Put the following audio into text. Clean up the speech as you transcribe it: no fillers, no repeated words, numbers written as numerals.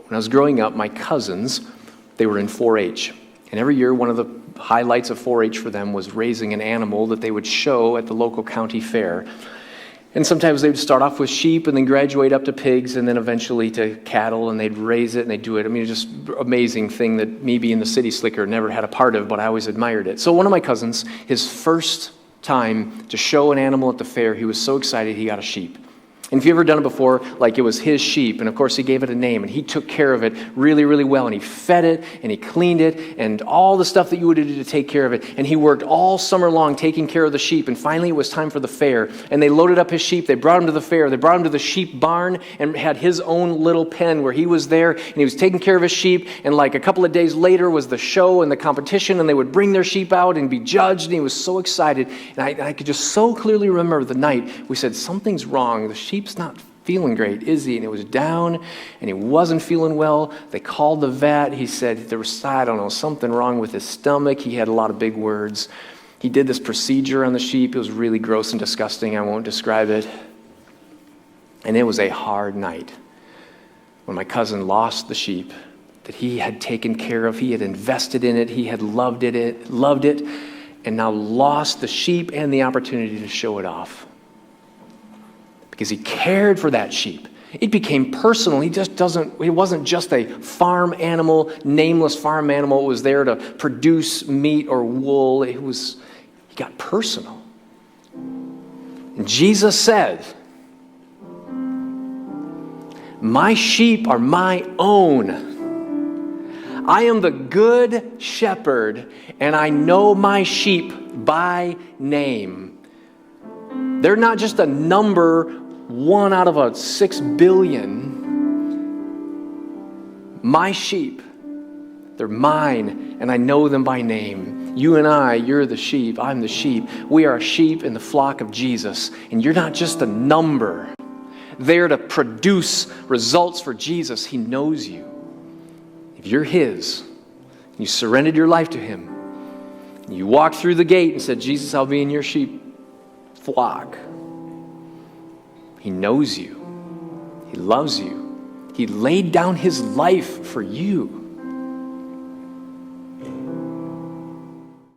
When I was growing up, my cousins, they were in 4-H. And every year, one of the highlights of 4-H for them was raising an animal that they would show at the local county fair. And sometimes they would start off with sheep and then graduate up to pigs and then eventually to cattle, and they'd raise it and they'd do it. I mean, it's just an amazing thing that me being the city slicker never had a part of, but I always admired it. So one of my cousins, his first time to show an animal at the fair, he was so excited he got a sheep. And if you've ever done it before, like it was his sheep, and of course he gave it a name, and he took care of it really, really well, and he fed it, and he cleaned it, and all the stuff that you would do to take care of it, and he worked all summer long taking care of the sheep, and finally it was time for the fair, and they loaded up his sheep, they brought him to the fair, they brought him to the sheep barn, and had his own little pen where he was there, and he was taking care of his sheep, and like a couple of days later was the show and the competition, and they would bring their sheep out and be judged, and he was so excited, and I could just so clearly remember the night we said, something's wrong, the sheep's not feeling great, is he? And it was down, and he wasn't feeling well. They called the vet. He said there was, I don't know, something wrong with his stomach. He had a lot of big words. He did this procedure on the sheep. It was really gross and disgusting. I won't describe it. And it was a hard night when my cousin lost the sheep that he had taken care of. He had invested in it. He had loved it, and now lost the sheep and the opportunity to show it off. Because he cared for that sheep. It became personal. It wasn't just a farm animal, nameless farm animal. It was there to produce meat or wool. He got personal. And Jesus said, my sheep are my own. I am the good shepherd, and I know my sheep by name. They're not just a number, 1 out of a 6 billion. My sheep, they're mine, and I know them by name. You and I, you're the sheep, I'm the sheep. We are sheep in the flock of Jesus, and you're not just a number there to produce results for Jesus. He knows you. If you're His, and you surrendered your life to Him, and you walked through the gate and said, Jesus, I'll be in your sheep flock. He knows you. He loves you. He laid down His life for you.